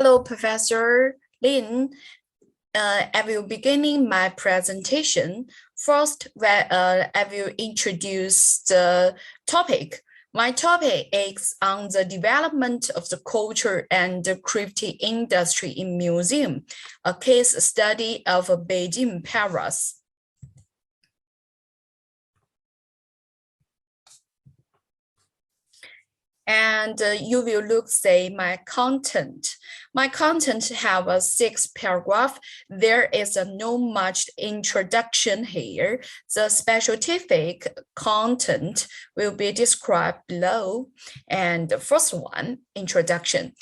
Hello, Professor Lin. I will beginning my presentation. First, I will introduce the topic. My topic is on the development of the culture and the creative industry in museum, a case study of Beijing, Paris. And you will look, say, my content. My content have a 6 paragraph. There is no much introduction here. The specific content will be described below. And the first one, introduction.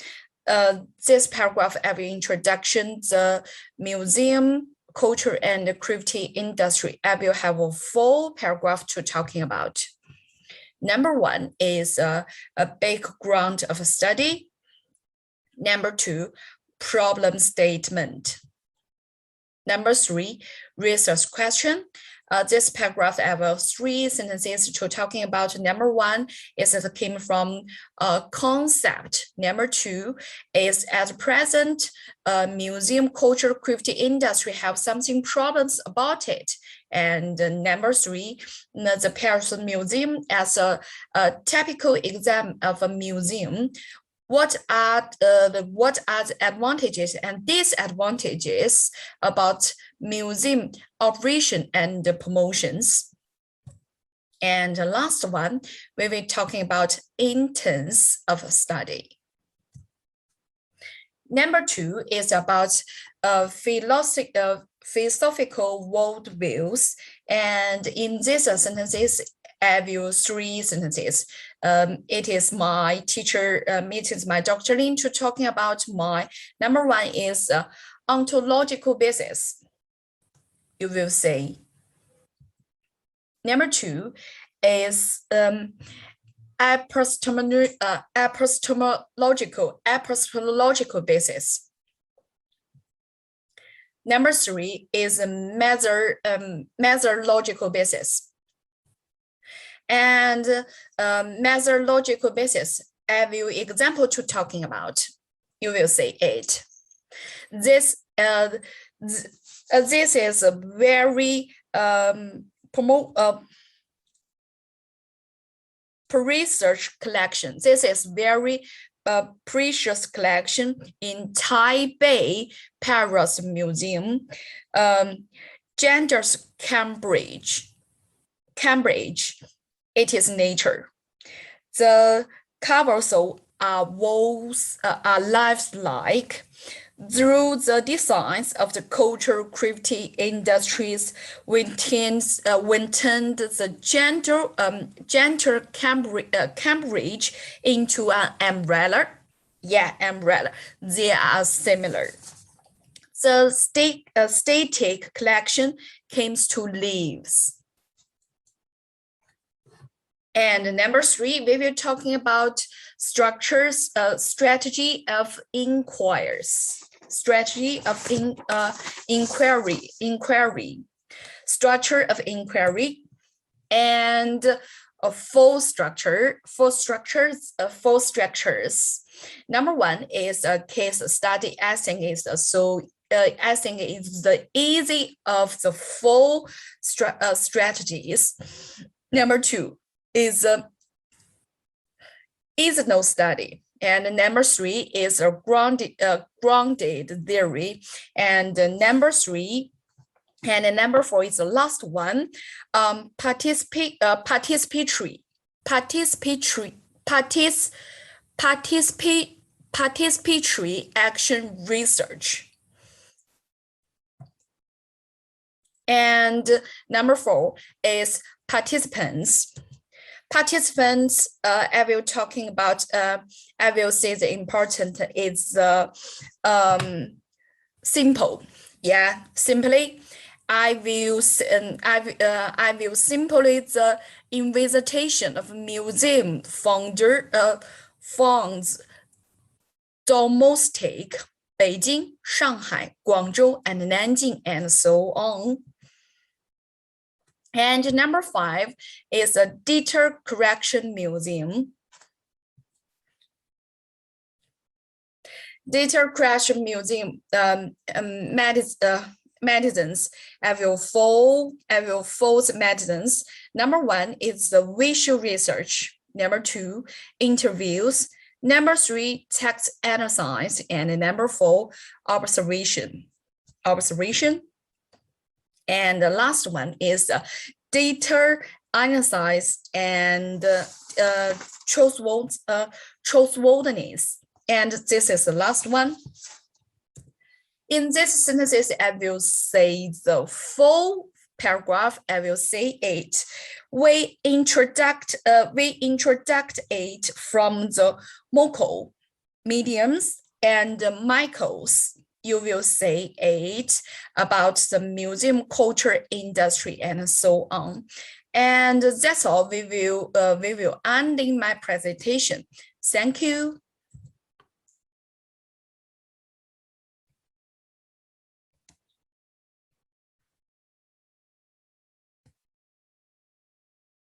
This paragraph have introduction, the museum, culture, and the creative industry. I will have a full paragraph to talking about. Number 1 is a background of a study. Number 2, problem statement. Number 3, research question. This paragraph I have 3 sentences to talking about. Number 1 is it came from a concept. Number 2 is at present, museum culture creative industry have something problems about it. And number 3, the Paris Museum as a typical example of a museum. What are the advantages and disadvantages about museum operation and promotions? And the last one, we will be talking about intents of study. Number 2 is about philosophical worldviews, and in these sentences, I will 3 sentences. It is my teacher meetings, my Dr. Lin, to talking about my number 1 is ontological basis. You will say. Number 2 is epistemological basis. Number 3 is a methodological basis. And methodological basis, I will example to talking about. You will say 8. This is a very research collection. This is very precious collection in Taipei Paris Museum. Genders Cambridge. It is nature. The covers are walls, are lifelike. Through the designs of the cultural creative industries, we turned the gentle Cambridge into an umbrella. Yeah, umbrella. They are similar. The static collection comes to leaves. And number 3, we will talking about structures, strategy of inquiries. Strategy of inquiry, structure of inquiry, and four structures. Number 1 is a case study. I think is the easy of the 4 strategies. Number 2 is no study, and number 3 is a grounded theory, and number 3 and number 4 is the last one, participatory action research. And number 4 is participants. I will talking about. I will say the important is simple. Yeah, simply. I will simply the invitation of museum funds domestic Beijing, Shanghai, Guangzhou, and Nanjing, and so on. And number 5 is a data correction museum. Data crash museum medicines. I will fold medicines. Number one is the visual research. Number two, interviews. Number three, text analysis. And number four, observation. And the last one is data analysis and trustworthiness. And this is the last one. In this sentence, I will say the full paragraph. I will say it. We introduct it from the Moko, mediums, and Michaels. You will say it about the museum culture industry and so on. And that's all. We will ending my presentation. Thank you.